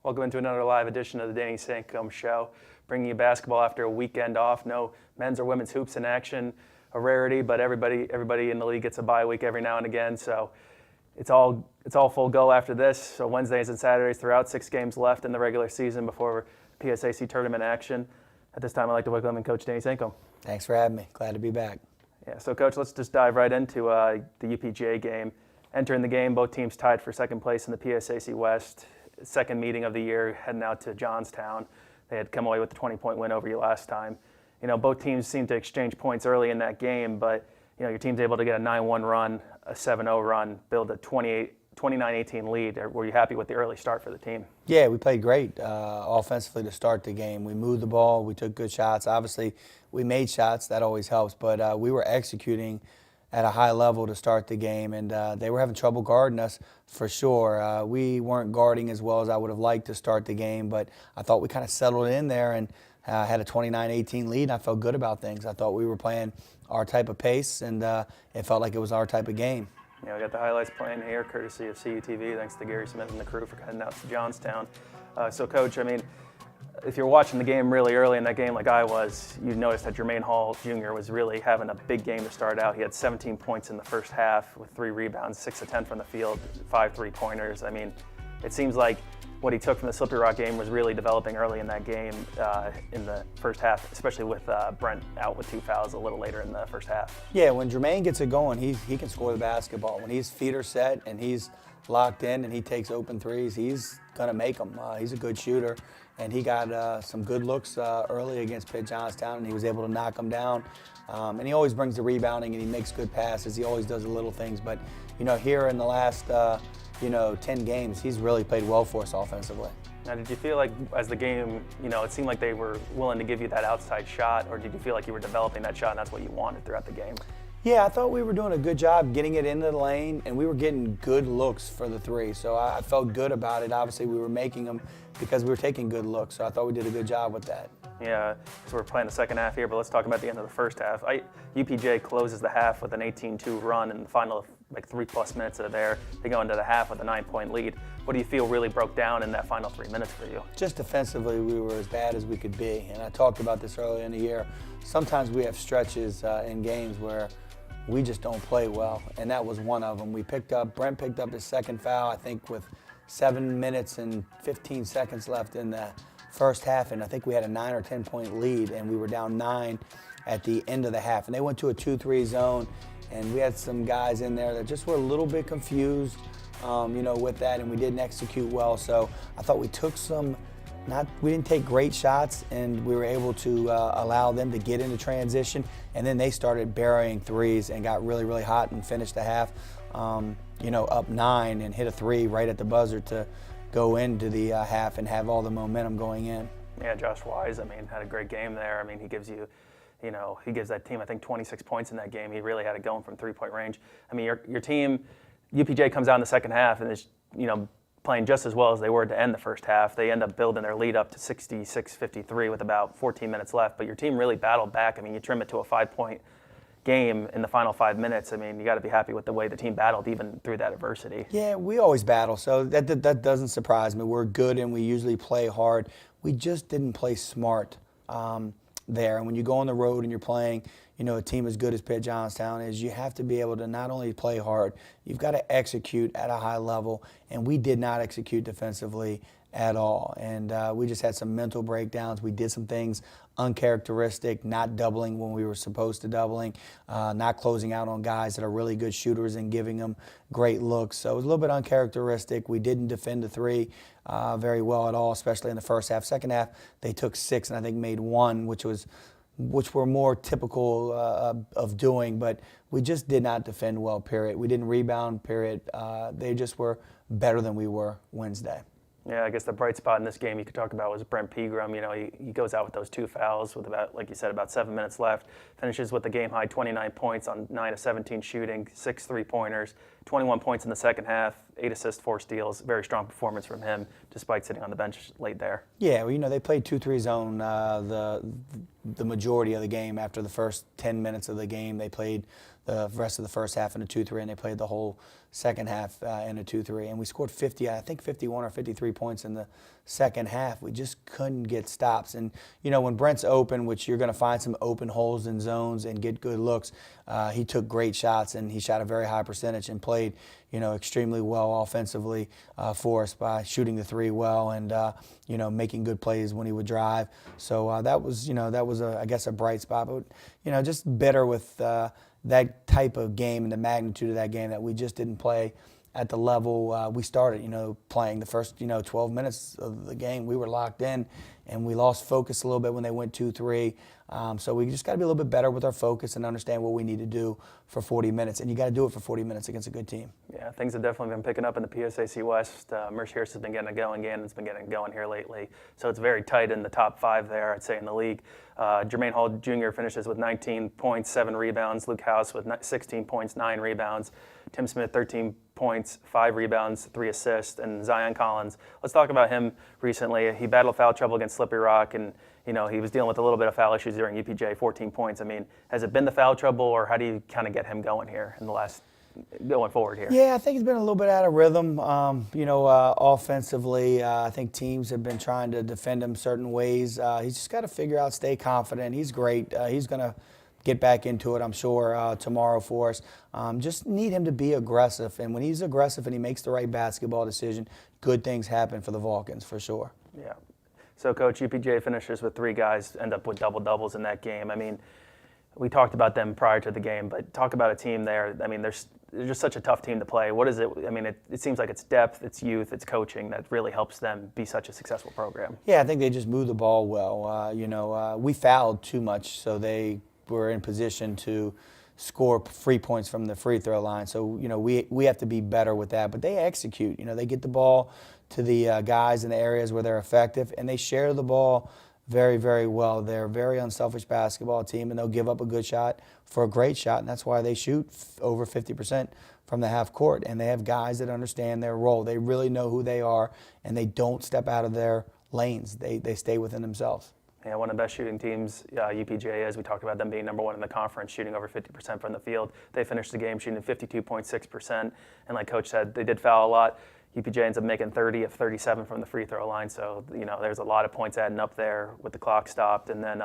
Welcome into another live edition of the Danny Sancomb Show, bringing you basketball after a weekend off. No men's or women's hoops in action, a rarity, but everybody in the league gets a bye week every now and again. So it's all full go after this. So Wednesdays and Saturdays throughout, 6 games left in the regular season before PSAC tournament action. At this time, I'd like to welcome in Coach Danny Sancomb. Thanks for having me. Glad to be back. Yeah, so Coach, let's just dive right into the UPGA game. Entering the game, both teams tied for second place in the PSAC West. Second meeting of the year, heading out to Johnstown. They had come away with a 20-point win over you last time. You know, both teams seemed to exchange points early in that game, but you know, your team's able to get a 9-1 run, a 7-0 run, build a 29-18 lead. Were you happy with the early start for the team? Yeah, we played great offensively to start the game. We moved the ball, we took good shots. Obviously, we made shots, that always helps, but we were executing at a high level to start the game, and they were having trouble guarding us for sure. We weren't guarding as well as I would have liked to start the game, but I thought we kind of settled in there and had a 29-18 lead, and I felt good about things. I thought we were playing our type of pace, and it felt like it was our type of game. Yeah, we got the highlights playing here, courtesy of CUTV. Thanks to Gary Smith and the crew for heading out to Johnstown. So, Coach, I mean, if you're watching the game really early in that game like I was, you noticed that Jermaine Hall Jr. was really having a big game to start out. He had 17 points in the first half with 3 rebounds, 6 of 10 from the field, 5 3-pointers. I mean, it seems like what he took from the Slippery Rock game was really developing early in that game in the first half, especially with Brent out with 2 fouls a little later in the first half. Yeah, when Jermaine gets it going, he can score the basketball. When his feet are set and he's locked in and he takes open threes, he's going to make them. He's a good shooter, and he got some good looks early against Pitt-Johnstown, and he was able to knock them down. And he always brings the rebounding, and he makes good passes. He always does the little things. But, you know, here in the last, 10 games, he's really played well for us offensively. Now, did you feel like as the game, it seemed like they were willing to give you that outside shot, or did you feel like you were developing that shot and that's what you wanted throughout the game? Yeah, I thought we were doing a good job getting it into the lane, and we were getting good looks for the 3. So I felt good about it. Obviously, we were making them because we were taking good looks. So I thought we did a good job with that. Yeah, so we're playing the second half here, but let's talk about the end of the first half. UPJ closes the half with an 18-2 run in the final 3+ minutes that are there. They go into the half with a 9-point lead. What do you feel really broke down in that final 3 minutes for you? Just defensively, we were as bad as we could be. And I talked about this earlier in the year. Sometimes we have stretches in games where we just don't play well, and that was one of them. Brent picked up his second foul, I think, with 7 minutes and 15 seconds left in the first half, and I think we had a 9 or 10-point lead, and we were down 9 at the end of the half. And they went to a 2-3 zone, and we had some guys in there that just were a little bit confused, with that, and we didn't execute well. So I thought we took we didn't take great shots, and we were able to allow them to get into transition, and then they started burying threes and got really, really hot and finished the half, up 9 and hit a 3 right at the buzzer to go into the half and have all the momentum going in. Yeah, Josh Wise, had a great game there. He gives you, he gives that team, I think, 26 points in that game. He really had it going from 3-point range. Your team, UPJ comes out in the second half and is, playing just as well as they were to end the first half. They end up building their lead up to 66-53 with about 14 minutes left, but your team really battled back. You trim it to a 5-point game in the final 5 minutes. You got to be happy with the way the team battled even through that adversity. Yeah, we always battle, so that doesn't surprise me. We're good and we usually play hard. We just didn't play smart there. And when you go on the road and you're playing, a team as good as Pitt-Johnstown is, you have to be able to not only play hard, you've got to execute at a high level, and we did not execute defensively at all. And we just had some mental breakdowns. We did some things uncharacteristic, not doubling when we were supposed to doubling, not closing out on guys that are really good shooters and giving them great looks. So it was a little bit uncharacteristic. We didn't defend the 3 very well at all, especially in the first half. Second half, they took 6 and I think made 1, which were more typical of doing, but we just did not defend well, period. We didn't rebound, period. They just were better than we were Wednesday. Yeah, I guess the bright spot in this game you could talk about was Brent Pegram. He goes out with those 2 fouls with about, like you said, about 7 minutes left. Finishes with the game-high 29 points on 9 of 17 shooting, 6 3-pointers, 21 points in the second half, 8 assists, 4 steals. Very strong performance from him, despite sitting on the bench late there. Yeah, well, they played 2-3 zone the majority of the game. After the first 10 minutes of the game, they played the rest of the first half in a 2-3, and they played the whole second half in a 2-3. And we scored 51 or 53 points in the second half. We just couldn't get stops. And, when Brent's open, which you're going to find some open holes in zones and get good looks, he took great shots, and he shot a very high percentage and played, extremely well offensively for us by shooting the three well and, making good plays when he would drive. So that was, I guess, a bright spot. But, just bitter with that type of game and the magnitude of that game that we just didn't play at the level we started, playing. The first, 12 minutes of the game, we were locked in, and we lost focus a little bit when they went 2-3. So we just got to be a little bit better with our focus and understand what we need to do for 40 minutes. And you got to do it for 40 minutes against a good team. Yeah, things have definitely been picking up in the PSAC West. Mercyhurst has been getting it going. Gannon's been getting it going here lately. So it's very tight in the top 5 there, I'd say, in the league. Jermaine Hall Jr. finishes with 19 points, 7 rebounds. Luke House with 16 points, 9 rebounds. Tim Smith, 13 points, 5 rebounds, 3 assists. And Zion Collins, let's talk about him recently. He battled foul trouble against Slippery Rock, and he was dealing with a little bit of foul issues during UPJ, 14 points. I mean, has it been the foul trouble, or how do you kind of get him going here in the last going forward here? Yeah, I think he's been a little bit out of rhythm. Offensively, I think teams have been trying to defend him certain ways. He's just got to figure out, stay confident. He's great. He's going to get back into it, I'm sure, tomorrow for us. Just need him to be aggressive. And when he's aggressive and he makes the right basketball decision, good things happen for the Vulcans, for sure. Yeah. So, Coach, UPJ finishes with 3 guys, end up with double-doubles in that game. I mean, we talked about them prior to the game, but talk about a team there. I mean, they're just such a tough team to play. What is it? I mean, it seems like it's depth, it's youth, it's coaching that really helps them be such a successful program. Yeah, I think they just move the ball well. We fouled too much, so they were in position to score free points from the free throw line. So, we have to be better with that. But they execute. They get the ball to the guys in the areas where they're effective, and they share the ball very, very well. They're a very unselfish basketball team, and they'll give up a good shot for a great shot, and that's why they shoot over 50% from the half court. And they have guys that understand their role. They really know who they are, and they don't step out of their lanes. They stay within themselves. Yeah, one of the best shooting teams UPJ is. We talked about them being number 1 in the conference, shooting over 50% from the field. They finished the game shooting 52.6%, and like Coach said, they did foul a lot. UPJ ends up making 30 of 37 from the free throw line, so there's a lot of points adding up there with the clock stopped. And then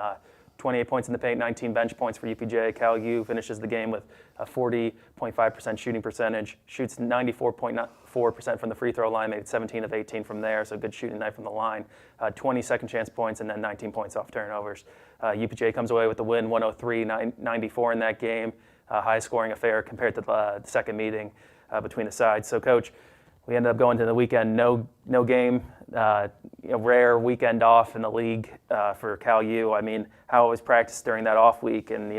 28 points in the paint, 19 bench points for UPJ. Cal U finishes the game with a 40.5% shooting percentage, shoots 94.4% from the free throw line, made 17 of 18 from there, so good shooting night from the line. 20 second chance points and then 19 points off turnovers. UPJ comes away with the win, 103-94 in that game, high scoring affair compared to the second meeting between the sides. So, Coach, we ended up going to the weekend, no game, rare weekend off in the league for Cal U. I mean, how was practice during that off week, and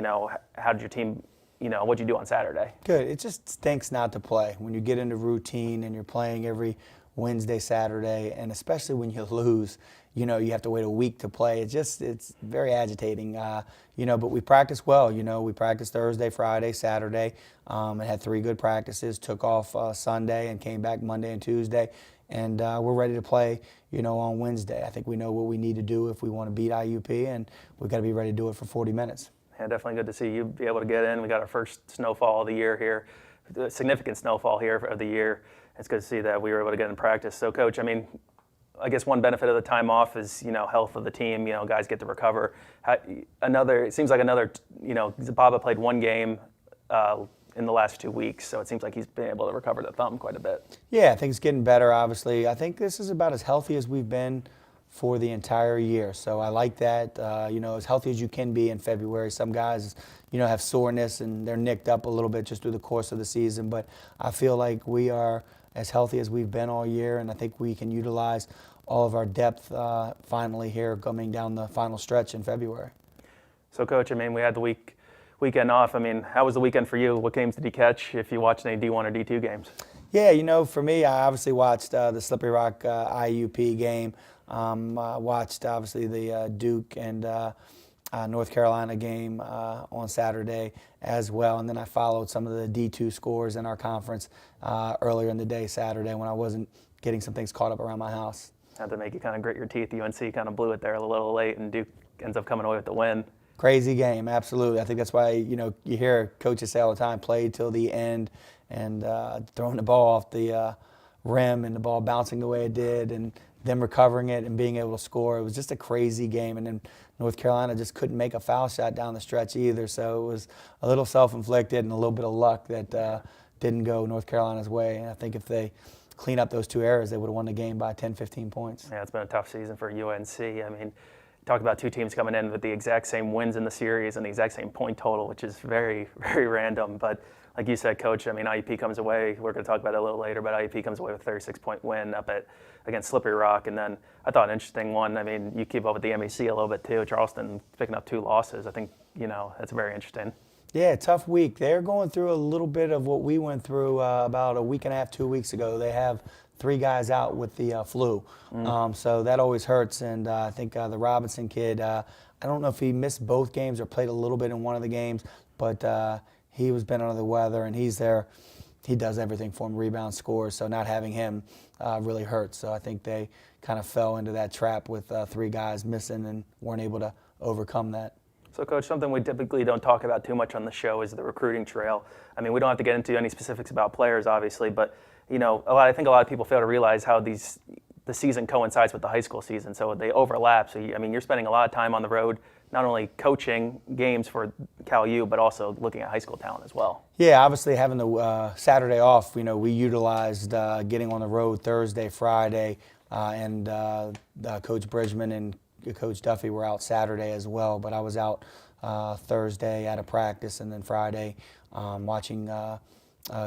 how did your team, what'd you do on Saturday? Good. It just stinks not to play when you get into routine and you're playing every Wednesday, Saturday, and especially when you lose. You have to wait a week to play. It's very agitating, but we practiced well. We practiced Thursday, Friday, Saturday, and had 3 good practices, took off Sunday and came back Monday and Tuesday, and we're ready to play, on Wednesday. I think we know what we need to do if we want to beat IUP, and we've got to be ready to do it for 40 minutes. Yeah, definitely good to see you be able to get in. We got our first snowfall of the year here, significant snowfall here of the year. It's good to see that we were able to get in practice. So, Coach, I guess one benefit of the time off is, health of the team. Guys get to recover. It seems like Zababa played 1 game in the last 2 weeks, so it seems like he's been able to recover the thumb quite a bit. Yeah, I think it's getting better, obviously. I think this is about as healthy as we've been for the entire year. So I like that, as healthy as you can be in February. Some guys, have soreness and they're nicked up a little bit just through the course of the season, but I feel like we are as healthy as we've been all year, and I think we can utilize all of our depth finally here coming down the final stretch in February. So, Coach, we had the weekend off. How was the weekend for you? What games did you catch, if you watched any D1 or D2 games? Yeah, for me, I obviously watched the Slippery Rock IUP game. Watched, obviously, the Duke and North Carolina game on Saturday as well. And then I followed some of the D2 scores in our conference earlier in the day Saturday when I wasn't getting some things caught up around my house. Had to make you kind of grit your teeth. UNC kind of blew it there a little late, and Duke ends up coming away with the win. Crazy game, absolutely. I think that's why, you hear coaches say all the time, play till the end, and throwing the ball off the rim and the ball bouncing the way it did, and them recovering it and being able to score. It was just a crazy game. And then North Carolina just couldn't make a foul shot down the stretch either. So it was a little self-inflicted and a little bit of luck that didn't go North Carolina's way. And I think if they clean up those two errors, they would have won the game by 10, 15 points. Yeah, it's been a tough season for UNC. I mean, talk about two teams coming in with the exact same wins in the series and the exact same point total, which is very, very random. But like you said, Coach, I mean, IUP comes away, we're going to talk about it a little later, but IUP comes away with a 36-point win against Slippery Rock. And then I thought an interesting one, I mean, you keep up with the MEC a little bit too. Charleston picking up 2 losses. I think, that's very interesting. Yeah, tough week. They're going through a little bit of what we went through about a week and a half, 2 weeks ago. They have 3 guys out with the flu. So that always hurts. And I think the Robinson kid, I don't know if he missed both games or played a little bit in one of the games, but he was been under the weather, and he's there. He does everything for him, rebound, scores. So not having him really hurts. So I think they kind of fell into that trap with 3 guys missing and weren't able to overcome that. So, Coach, something we typically don't talk about too much on the show is the recruiting trail. I mean, we don't have to get into any specifics about players, obviously, but I think a lot of people fail to realize how the season coincides with the high school season, so they overlap. So, you're spending a lot of time on the road, not only coaching games for Cal U, but also looking at high school talent as well. Yeah, obviously having the Saturday off, we utilized getting on the road Thursday, Friday, and Coach Bridgman and Coach Duffy were out Saturday as well, but I was out Thursday at a practice, and then Friday watching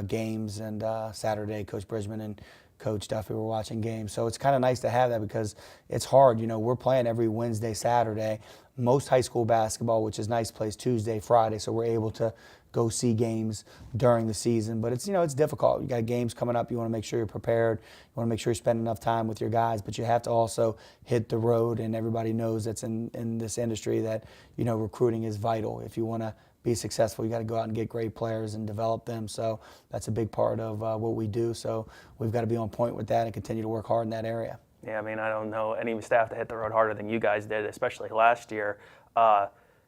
games, and Saturday Coach Bridgman and Coach Duffy were watching games. So it's kind of nice to have that because it's hard. We're playing every Wednesday, Saturday. Most high school basketball, which is nice, plays Tuesday, Friday, so we're able to go see games during the season. But it's it's difficult. You got games coming up. You want to make sure you're prepared. You want to make sure you spend enough time with your guys. But you have to also hit the road. And everybody knows that's in this industry that recruiting is vital. If you want to be successful, you got to go out and get great players and develop them. So that's a big part of what we do. So we've got to be on point with that and continue to work hard in that area. Yeah, I mean, I don't know any staff that hit the road harder than you guys did, especially last year.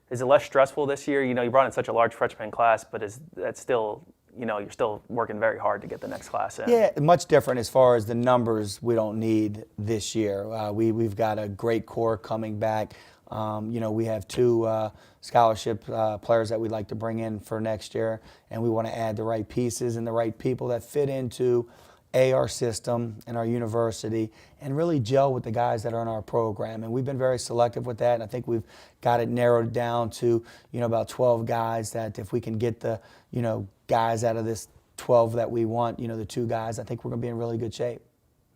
Is it less stressful this year? You brought in such a large freshman class, but is that still, you're still working very hard to get the next class in? Yeah, much different as far as the numbers we don't need this year. We've got a great core coming back. We have 2 scholarship players that we'd like to bring in for next year, and we want to add the right pieces and the right people that fit into our system and our university and really gel with the guys that are in our program. And we've been very selective with that, and I think we've got it narrowed down to about 12 guys that if we can get the guys out of this 12 that we want, the 2 guys, I think we're going to be in really good shape.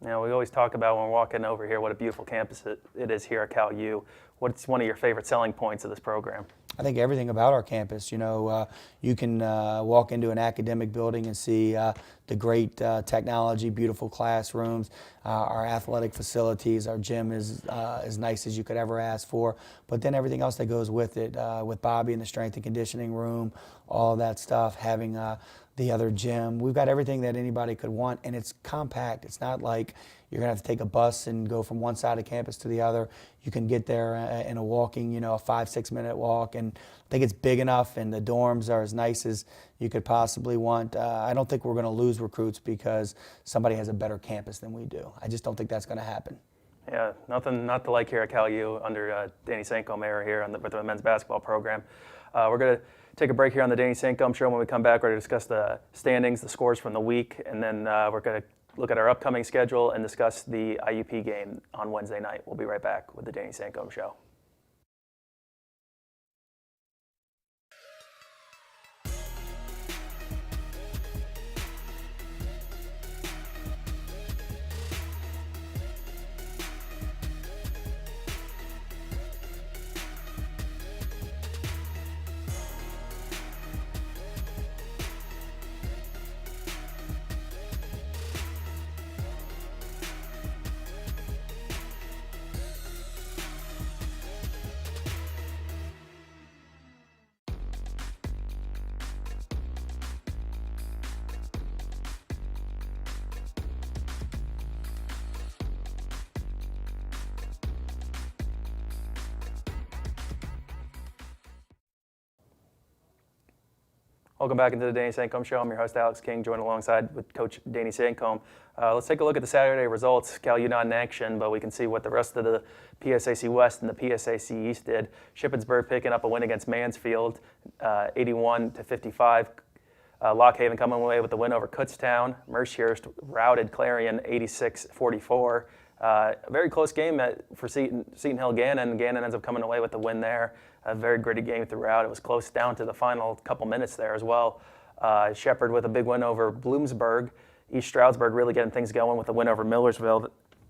We always talk about when we're walking over here what a beautiful campus it is here at Cal U. What's one of your favorite selling points of this program? I think everything about our campus. You can walk into an academic building and see the great technology, beautiful classrooms, our athletic facilities. Our gym is as nice as you could ever ask for. But then everything else that goes with it, with Bobby in the strength and conditioning room, all of that stuff, having the other gym. We've got everything that anybody could want, and it's compact. It's not like you're going to have to take a bus and go from one side of campus to the other. You can get there in a walking, a 5-6 minute walk, and I think it's big enough, and the dorms are as nice as you could possibly want. I don't think we're going to lose recruits because somebody has a better campus than we do. I just don't think that's going to happen. Yeah, nothing not to like here at Cal U under Danny Sancomb era here with the men's basketball program. We're going to take a break here on the Danny Sancomb Show. When we come back, we're going to discuss the standings, the scores from the week, and then we're going to look at our upcoming schedule and discuss the IUP game on Wednesday night. We'll be right back with the Danny Sancomb Show. Welcome back into the Danny Sancomb Show. I'm your host, Alex King, joined alongside with Coach Danny Sancomb. Let's take a look at the Saturday results. Cal U not in action, but we can see what the rest of the PSAC West and the PSAC East did. Shippensburg picking up a win against Mansfield, 81-55. Lock Haven coming away with the win over Kutztown. Mercyhurst routed Clarion 86-44. A very close game for Seton Hill Gannon. Gannon ends up coming away with the win there. A very gritty game throughout. It was close down to the final couple minutes there as well. Shepherd with a big win over Bloomsburg. East Stroudsburg really getting things going with a win over Millersville.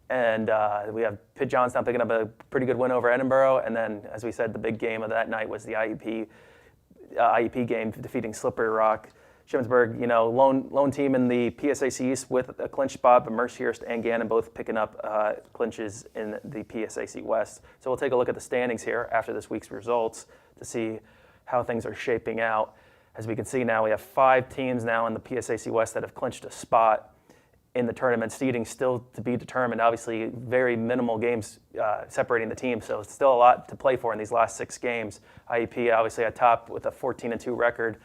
And we have Pitt-Johnstown picking up a pretty good win over Edinburgh. And then, as we said, the big game of that night was the IEP game, defeating Slippery Rock. Shippensburg, lone team in the PSAC East with a clinch spot, but Mercyhurst and Gannon both picking up clinches in the PSAC West. So we'll take a look at the standings here after this week's results to see how things are shaping out. As we can see now, we have 5 teams now in the PSAC West that have clinched a spot in the tournament. Seeding still to be determined. Obviously, very minimal games separating the teams, so it's still a lot to play for in these last 6 games. IEP obviously at top with a 14-2 record.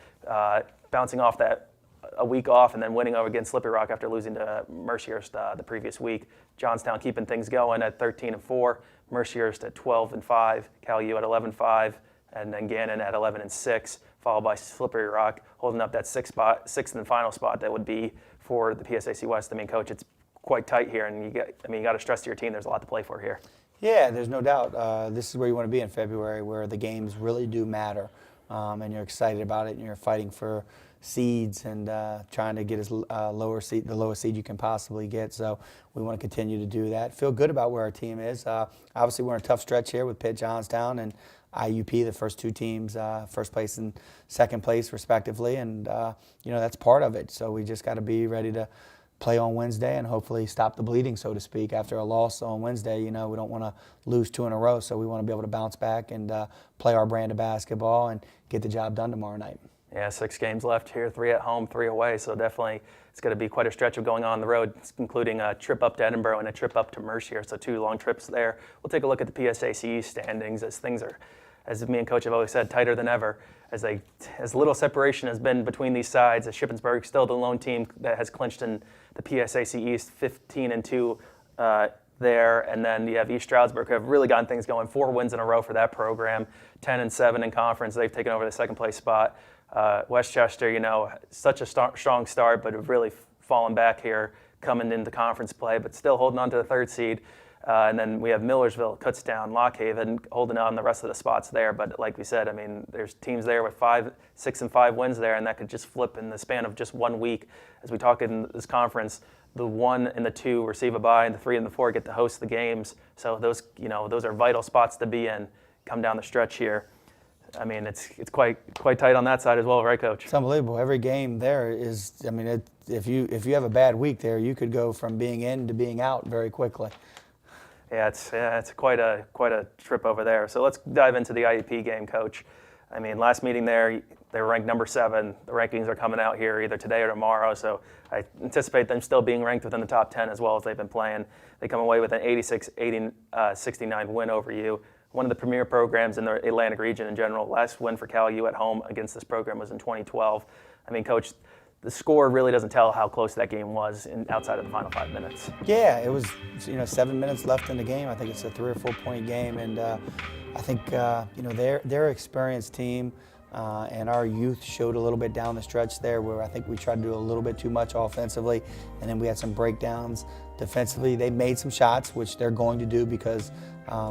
Bouncing off that a week off and then winning over against Slippery Rock after losing to Mercyhurst the previous week. Johnstown keeping things going at 13-4, Mercyhurst at 12-5, Cal U at 11-5, and then Gannon at 11-6, followed by Slippery Rock holding up that sixth and final spot that would be for the PSAC West. I mean, Coach, it's quite tight here, and you got to stress to your team there's a lot to play for here. Yeah, there's no doubt. This is where you want to be in February, where the games really do matter. And you're excited about it, and you're fighting for seeds and trying to get the lowest seed you can possibly get. So we want to continue to do that. Feel good about where our team is. Obviously, we're in a tough stretch here with Pitt-Johnstown and IUP, the first 2 teams, first place and second place respectively, and that's part of it. So we just got to be ready to play on Wednesday and hopefully stop the bleeding, so to speak. After a loss on Wednesday, we don't want to lose 2 in a row, so we want to be able to bounce back and play our brand of basketball and get the job done tomorrow night. Yeah, 6 games left here, 3 at home, 3 away, so definitely it's going to be quite a stretch of going on the road, including a trip up to Edinburgh and a trip up to Mercier, so 2 long trips there. We'll take a look at the PSAC standings as things are, as me and Coach have always said, tighter than ever. As little separation has been between these sides, as Shippensburg still the lone team that has clinched in the PSAC East, 15-2 there, and then you have East Stroudsburg who have really gotten things going, 4 wins in a row for that program, 10-7 in conference. They've taken over the second place spot. Westchester, such a strong start, but have really fallen back here coming into conference play, but still holding on to the 3rd seed. And then we have Millersville, Kutztown, Lock Haven holding on the rest of the spots there. But like we said, there's teams there with 6 and 5 wins there, and that could just flip in the span of just 1 week. As we talk in this conference, the 1 and the 2 receive a bye, and the 3 and the 4 get to host the games. So those are vital spots to be in. Come down the stretch here. It's quite tight on that side as well, right, Coach? It's unbelievable. Every game there is. If you have a bad week there, you could go from being in to being out very quickly. Yeah, it's quite a trip over there. So let's dive into the IEP game, Coach. Last meeting there, they were ranked number 7. The rankings are coming out here either today or tomorrow, so I anticipate them still being ranked within the top 10 as well as they've been playing. They come away with an 86-69 win over you. One of the premier programs in the Atlantic region in general. Last win for Cal U at home against this program was in 2012. Coach, the score really doesn't tell how close that game was outside of the final 5 minutes. Yeah, it was 7 minutes left in the game. I think it's a 3 or 4 point game, and I think they're an experienced team, and our youth showed a little bit down the stretch there where I think we tried to do a little bit too much offensively, and then we had some breakdowns defensively. They made some shots, which they're going to do because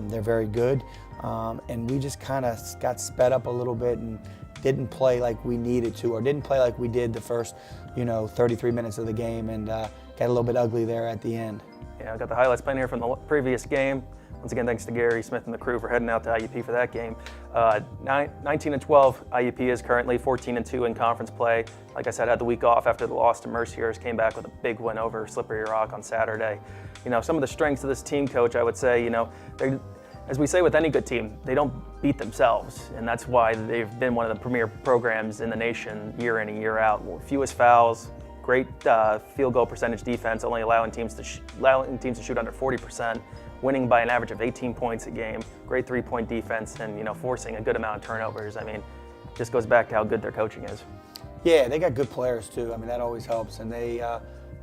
they're very good, and we just kind of got sped up a little bit and didn't play like we needed to, or didn't play like we did the first 33 minutes of the game, and got a little bit ugly there at the end. Yeah, I got the highlights playing here from the previous game. Once again, thanks to Gary Smith and the crew for heading out to IUP for that game. 19-12, IUP is currently 14-2 in conference play. Like I said, had the week off after the loss to Mercyhurst, came back with a big win over Slippery Rock on Saturday. Some of the strengths of this team, Coach, I would say, as we say with any good team, they don't beat themselves, and that's why they've been one of the premier programs in the nation year in and year out. Fewest fouls, great field goal percentage defense, only allowing teams to shoot under 40%, winning by an average of 18 points a game, great 3-point defense, and forcing a good amount of turnovers. Just goes back to how good their coaching is. Yeah, they got good players too. I mean, that always helps, and they,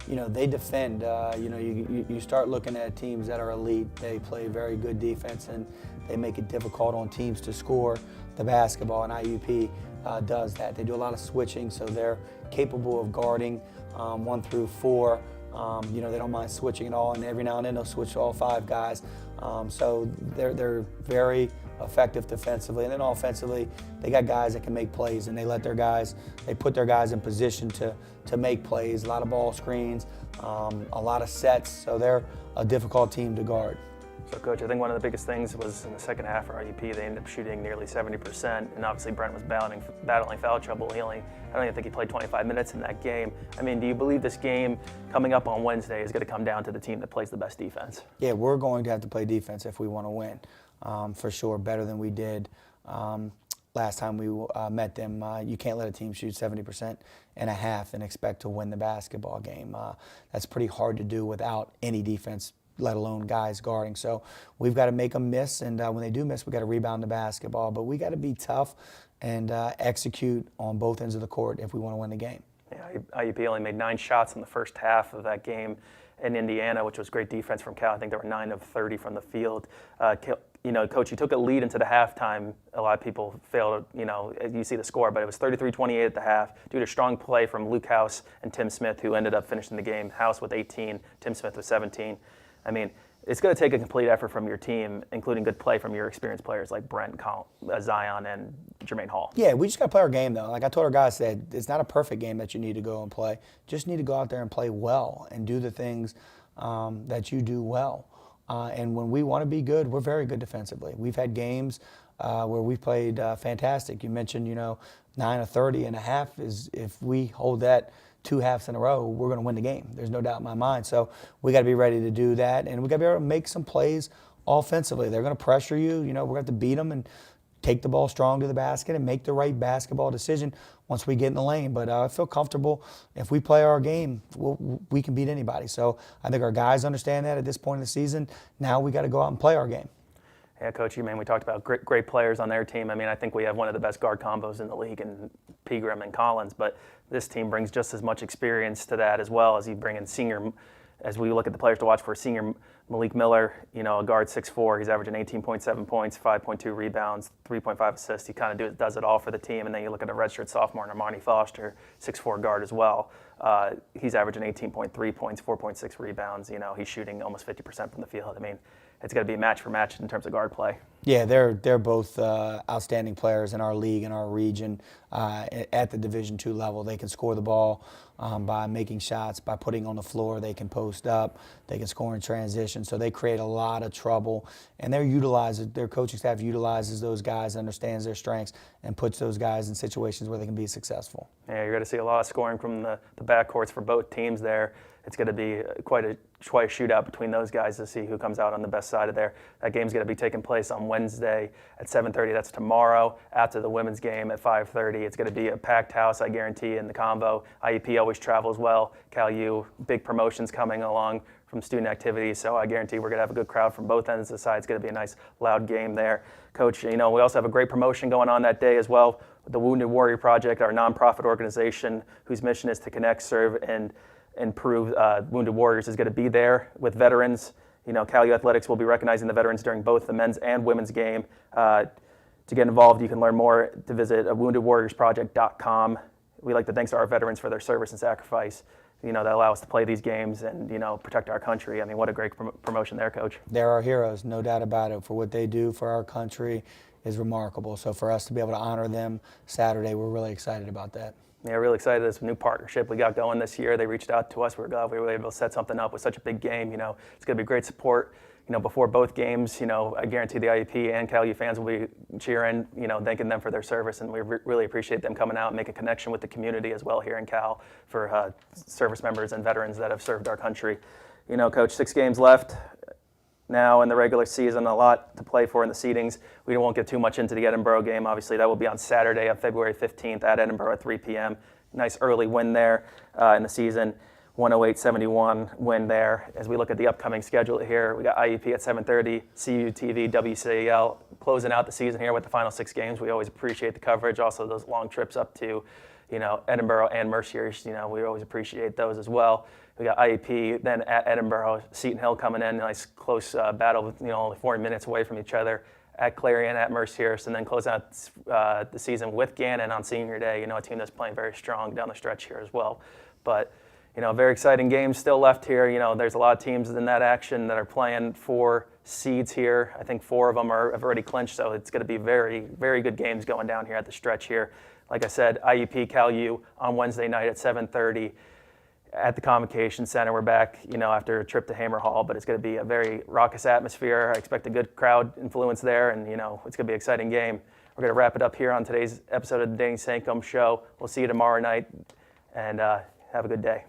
they defend. You start looking at teams that are elite. They play very good defense, and they make it difficult on teams to score the basketball. And IUP does that. They do a lot of switching, so they're capable of guarding 1 through 4. They don't mind switching at all, and every now and then they'll switch to all 5 guys. So they're very effective defensively, and then offensively, they got guys that can make plays, and they put their guys in position to make plays. A lot of ball screens, a lot of sets. So they're a difficult team to guard. So, Coach, I think one of the biggest things was in the second half for IUP, they ended up shooting nearly 70%, and obviously Brent was battling foul trouble. I don't even think he played 25 minutes in that game. I mean, do you believe this game coming up on Wednesday is going to come down to the team that plays the best defense? Yeah, we're going to have to play defense if we want to win, for sure, better than we did last time we met them. You can't let a team shoot 70% and a half and expect to win the basketball game. That's pretty hard to do without any defense, let alone guys guarding. So we've got to make them miss, and when they do miss, we've got to rebound the basketball. But we got to be tough and execute on both ends of the court if we want to win the game. Yeah, IUP only made 9 shots in the first half of that game in Indiana, which was great defense from Cal. I think there were 9 of 30 from the field. Coach, you took a lead into the halftime. A lot of people failed, you see the score, but it was 33-28 at the half due to strong play from Luke House and Tim Smith, who ended up finishing the game. House with 18, Tim Smith with 17. I mean, it's going to take a complete effort from your team, including good play from your experienced players like Brent, Zion, and Jermaine Hall. Yeah, we just got to play our game, though. Like I told our guys, it's not a perfect game that you need to go and play. Just need to go out there and play well and do the things that you do well. And when we want to be good, we're very good defensively. We've had games where we've played fantastic. You mentioned, 9 of 30 and a half is if we hold that 2 halves in a row, we're going to win the game. There's no doubt in my mind. So we got to be ready to do that, and we got to be able to make some plays offensively. They're going to pressure you. We're going to have to beat them and take the ball strong to the basket and make the right basketball decision once we get in the lane. But I feel comfortable if we play our game, we can beat anybody. So I think our guys understand that at this point in the season. Now we got to go out and play our game. Yeah, Coach, we talked about great players on their team. I think we have one of the best guard combos in the league in Pegram and Collins, but this team brings just as much experience to that as well as you bring in senior, as we look at the players to watch for, senior Malik Miller, a guard 6'4", he's averaging 18.7 points, 5.2 rebounds, 3.5 assists. He kind of does it all for the team. And then you look at a redshirt sophomore, Armani Foster, 6'4" guard as well. He's averaging 18.3 points, 4.6 rebounds. He's shooting almost 50% from the field. It's going to be match for match in terms of guard play. Yeah, they're both outstanding players in our league, in our region, at the Division II level. They can score the ball by making shots, by putting on the floor. They can post up. They can score in transition. So they create a lot of trouble, and their coaching staff utilizes those guys, understands their strengths, and puts those guys in situations where they can be successful. Yeah, you're going to see a lot of scoring from the backcourts for both teams there. It's going to be quite a shootout between those guys to see who comes out on the best side of there. That game's going to be taking place on Wednesday at 7:30. That's tomorrow after the women's game at 5:30. It's going to be a packed house, I guarantee, in the combo. IUP always travels well. Cal U, big promotions coming along from student activities, so I guarantee we're going to have a good crowd from both ends of the side. It's going to be a nice, loud game there. Coach, we also have a great promotion going on that day as well. The Wounded Warrior Project, our nonprofit organization whose mission is to connect, serve, and improve Wounded Warriors, is going to be there with veterans. Cal U Athletics will be recognizing the veterans during both the men's and women's game. To get involved, you can learn more to visit woundedwarriorsproject.com. We like to thank our veterans for their service and sacrifice, that allow us to play these games and, protect our country. What a great promotion there, Coach. They're our heroes, no doubt about it. For what they do for our country is remarkable. So for us to be able to honor them Saturday, we're really excited about that. Yeah, really excited. This new partnership we got going this year. They reached out to us. We're glad we were able to set something up with such a big game. It's going to be great support. Before both games, I guarantee the IUP and Cal U fans will be cheering, thanking them for their service, and we really appreciate them coming out and make a connection with the community as well here in Cal for service members and veterans that have served our country. Coach, 6 games left now in the regular season, a lot to play for in the seedings. We won't get too much into the Edinburgh game. Obviously, that will be on Saturday on February 15th at Edinburgh at 3 p.m. Nice early win there in the season. 108-71 win there. As we look at the upcoming schedule here, we got IUP at 7:30, CUTV, WCAL, closing out the season here with the final 6 games. We always appreciate the coverage. Also, those long trips up to, Edinburgh and Mercier, we always appreciate those as well. We got IEP, then at Edinburgh, Seton Hill coming in, nice close battle with, only 40 minutes away from each other. At Clarion, at Mercier, and then close out the season with Gannon on senior day, a team that's playing very strong down the stretch here as well. But, very exciting games still left here. There's a lot of teams in that action that are playing for seeds here. I think 4 of them have already clinched, so it's going to be very, very good games going down here at the stretch here. Like I said, IUP Cal U on Wednesday night at 7:30 at the Convocation Center. We're back, after a trip to Hamer Hall, but it's going to be a very raucous atmosphere. I expect a good crowd influence there, and, it's going to be an exciting game. We're going to wrap it up here on today's episode of the Danny Sancomb Show. We'll see you tomorrow night, and have a good day.